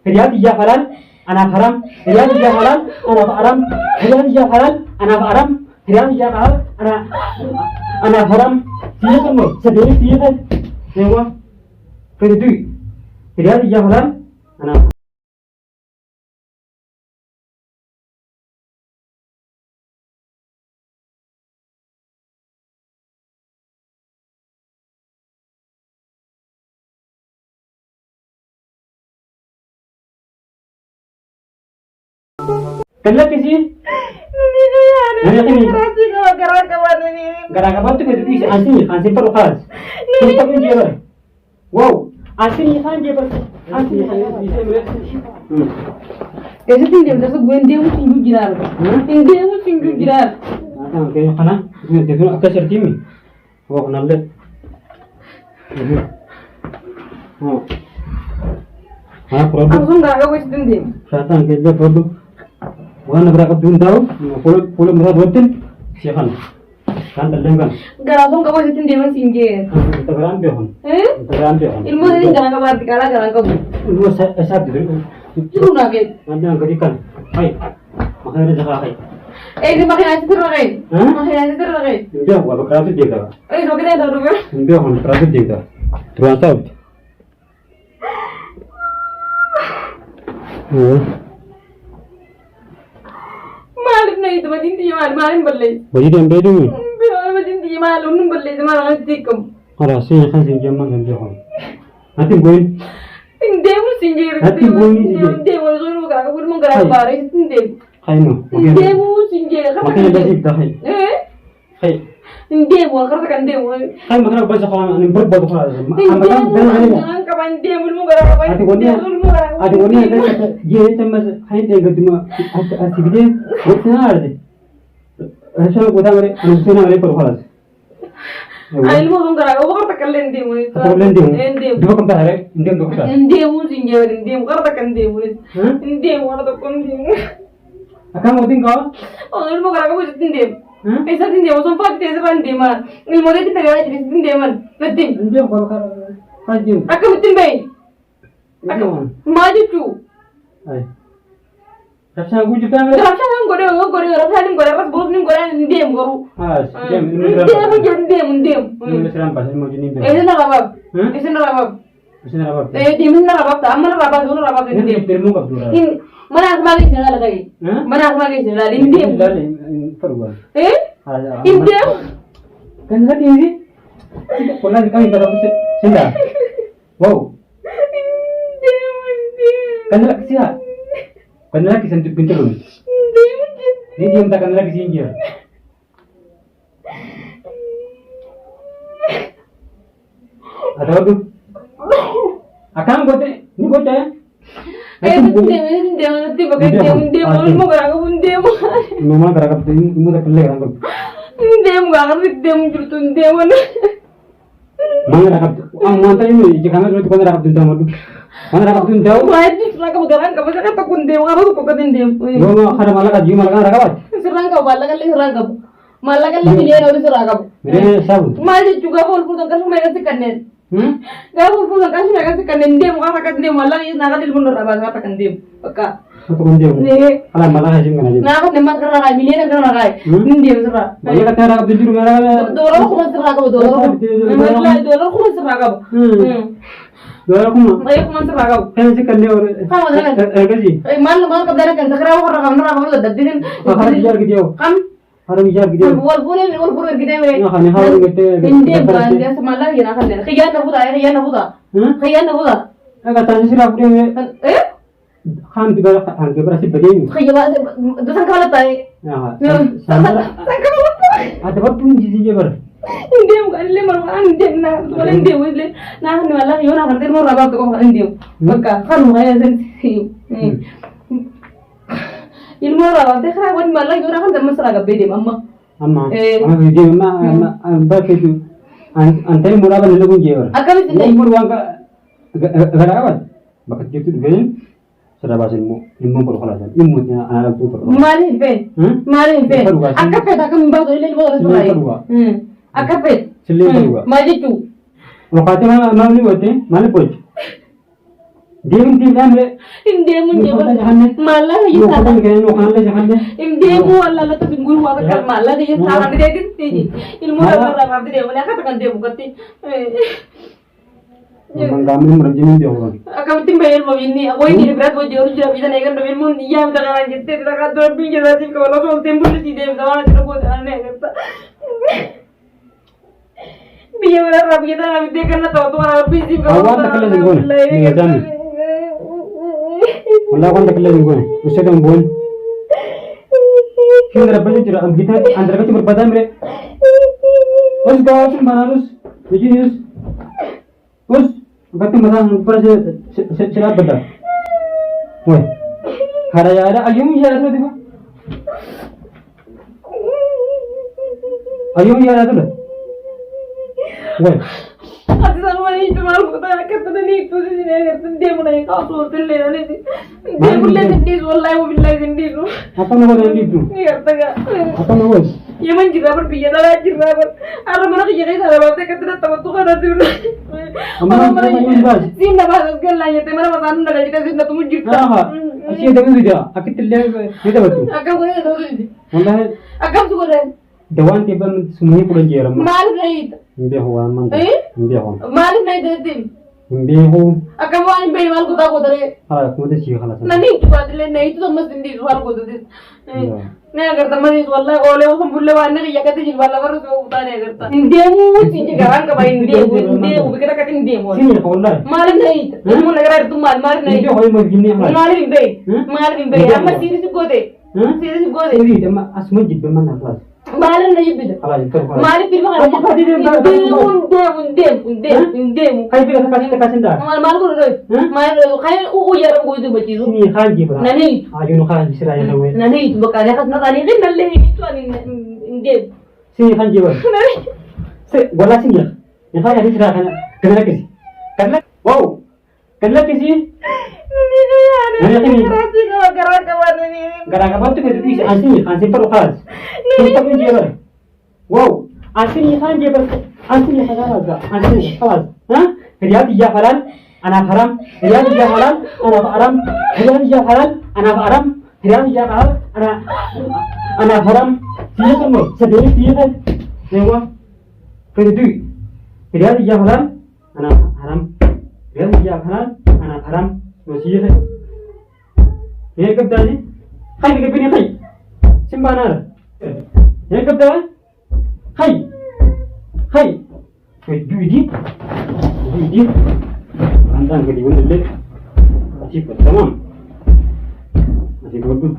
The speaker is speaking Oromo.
رياض يا حلال أنا حرام رياض يا حلال أنا حرام رياض يا حلال أنا حرام رياض يا حلال أنا حرام سيدنا مو سدير سيدنا أيوة كذي رياض يا حلال أنا Kenapa sih? Ini gara-gara tuh itu asli perlu khas. Kita pun jeber. Wow, asli kan jeber. Asli bisa melihat. Ese tinggal dah sebulan dia mesti tinggal jirar. Dia mesti tinggal jirar. Nah, kayaknya kana itu agak sertimi. Wow, kenapa? Oh. Produk. Langsung nggak aku tinggal. Syaitan kerja produk. Wana berapa tahun tahu? Pulau merah buatin siapa? Kan terdengar. Nggak langsung kamu isi tinggal masih tinggal. Kita berambil kan? Kita berambil kan? Ilmu ini jangan kabar dikala jangan kamu. Ilmu saya dulu. Cuma nugget. Nanti yang kedikan. Hai, makanya jaga hai. Ini makin aja terus makin aja terus. Dia gua berapa dia dah? So kita dah dulu. Dia kan berapa dia dah? Terus tahu? Malam na itu macam ni malam berlai. Bagi dia ambil dulu. Macam ni malam berlai sama orang tikam. Ada sih kan sih jaman kan dia kan. Nanti gue. Dia mesti singgir. Dia mesti suruh kakak pun menggerak baris dia. Kainu. Dia mesti singgir. Makanya dah sih dah hai. Hai. Dia mau kerjakan dia mau. Hai makanya bahasa kalau ini berbau kalau. Jangan kapan dia mau gerak apa? Ati goni ada kata ye temas hai te gaduma ati gede wotna arde. Rasanya gua ngare anusena ngare per khalas. Ail mau gerak apa kerjakan dia mau. Dia dua kembar hari, dia dua kembar. Dia mau singgir, dia mau kerjakan dia mau. Dia mau kerjakan dia mau. Akan mau tinggal? Oh, il mau gerak apa sih dia? Esa dia mau sempat dia seran dia mah. Il mau dia tinggal aja di dia mah. Betul. Dia kalau kaju. Aku betul baik. Maju tu. Hai. Rasanya gue juga nggak. Rasanya rasanya ras bos nih goreng dia ngoru. Dia mau jadi dia. Ini seram pas mau jadi. Ese nak apa? Ese nak apa? Dia mana apa? Amal apa? Dulu apa dia? Ini termu kap dulu. Mana asmagi segala lagi? Mana asmagi segala ini dia. Perbuatan. Ini dia. Kan tadi ini. Pernah kami berapa sudah? Wow. Kan lagi siapa? Kan lagi sentuh pintu lu. Ini dia minta kan lagi singgir. Ada apa? Akan bote, ini bote ya? Dia nanti pakai dia mau gerak pun dia mau. Memang gerak ini tak pelak kan? Dia mau gerak dia mau jurutun dia mana? Mana gerak? Mantai ini jika mana tu kan gerak tu tahu. Mana gerak tu tahu? Wajib serang kamu gerak kamu sekarang takut dia mau apa pakai dia. Gua ada malah kaji malah kan gerak. Serang kamu malah kan serang kamu. Malah kan dia harus serang kamu. Ini sabu. Masih juga pun kan mereka sih kanen. Gak pun kan mereka sih kanen dia mau katakan dia malah ini nak dia benar apa katakan dia. Peka. Satu kan dia. Nih. Alah malah hasil kan aja. Nah aku demam kerana kayak milian kerana kayak. Ini dia serang. Malah kata gerak tu juru malah. Dorong aku serang kamu dorong. Dorong aku serang kamu. Dua aku mah. Ayo aku serang kamu. Kan sih kan dia orang. Kamu jangan. Kaji. Malu kebenaran kan sekarang aku kamu udah jadi. Harus biar gitu. Kan? Harus biar gitu. Wal punya kita ini. Nah, harus gitu. Ini bukan dia semalam ya nak kan. Khiyan nabuda. Khiyan nabuda. Agak tanya sih aku dia. Kan juga kan juga sih begini. Khiyan itu sangkala tay. Ya. Sangkala tay. Ada apa pun jadi ber. Ini bukan dia malah dia nak boleh dia boleh. Nah, ni malah yo nak kan dia mau rabak tu kan dia. Maka kan mulai sih. Ilmu rabak teh kan malah yo nak kan teman seragam beda mama. Amma. Dia mah baca itu. Antara muraba ni lagu jewer. Akan itu. Umur wangka garawan. Bakat itu dengan serabasin mu ilmu perkhalasan ilmunya anak tu Malin pe. Akan pe tak kami bawa ilmu orang lain. Akapet. Selain itu. Maju tu. Lokasi mana ni buatnya? Mana pun. Deemin amre. Hindi mo Yung niya kota jahanne. mala Yung yung kota sana. kaya no kanle jahanne. Hindi mo wala la tabing guru wala ka mala di yung sana di din tiji. Ilmu na na ra di mo na ka takan di mo kati. Mang gamin mo rajin di ako. Akam timbayel mo ini ako ini berat mo jor jor bisa naik kan demi mo iya udah kan gitu kita kan dua pinggir nanti kalau soal tempo di dem dawan tidak boleh aneh kata. Biar benar rapi kita nggak bisa karena tahu tuh orang busy kalau. Awan tak kalian gue. Ni jam. Wala kon tak kalian gue. Usah dong gue. Kira apa sih cara kita antara kita berpada mere. Us kau sih manarus. Begini us. Us berarti mana ऊपर से शराब बता ओए खड़ा जा रहा अयूं जा रहा देखो अयूं जा रहा तो ओए Ati sama ini cuma aku kata tadi itu sih dia mau naik kau tuh terlihat nih dia boleh sendiri wallahi mau bilang sendiri apa nama dia itu iya kata apa nama ya man jira berpikir dah jira ber ada mana kerja ini ada berarti kata tahu tuh kan ada tuh sih nggak bahas kan lah ya teman mana mana nggak jadi sih tuh jira ah asyik dengan dia akit terlihat itu betul agak gue tahu sih wallahi agak tuh gue dewan tiba semuanya pulang jeram mal naik Hindi ho man. Hindi ho. mal naik detim Hindi ho. agak mau ini bayar mal kota kota deh Hala, kung sih hala. nani itu adil naik itu sama sendiri luar kota deh नहीं अगर तमन इस वाला ओले वो बुल्ले वाले के या कहते जिल वाला पर उसको उतारे अगर ता इंडिया में चीजें करान का भाई इंडिया वो कितना कहते इंडिया में Sini ko wala. मार नहीं तुम लग रहा है तुम मार नहीं Hindi ho mo gini ha. मार भी बे हम सीरीज को दे सीरीज को दे Hindi ma asmo jibbe man na class. मार नहीं भी Hala, ito ko. मार फिर मार Apa pati din उन्दे Kay pila sa kasin da. मार को रे मार खाए ओ यार को दे बची Sini khan jibra. नहीं Ayun khan sira ya lawe. नहीं तो बका देखत ना तानी के नल्ले तो इंदे Sini khan jibra. Se wala sini. Yang kaya sira kana. Kana kisi. Kana. Wow. Kana kisi. Gara kapan tuh itu asli perlu khas. Kita pun jebel. Wow, asli kan jebel. Asli halal agak. Asli khas. Hah? Riyad dia halal, anak haram. Riyad dia halal, anak haram. Riyad dia halal, anak haram. Riyad dia halal, anak haram. Siapa kamu? Sedih siapa? Dewa. Kedua. Riyad dia halal, anak haram. Riyad dia halal, anak haram. Siapa? Ini kerja ni, hai ni kepini hai, simbanar. Ini kerja, hai, duit, antang kedua ni leh, masih pertama, masih bagus.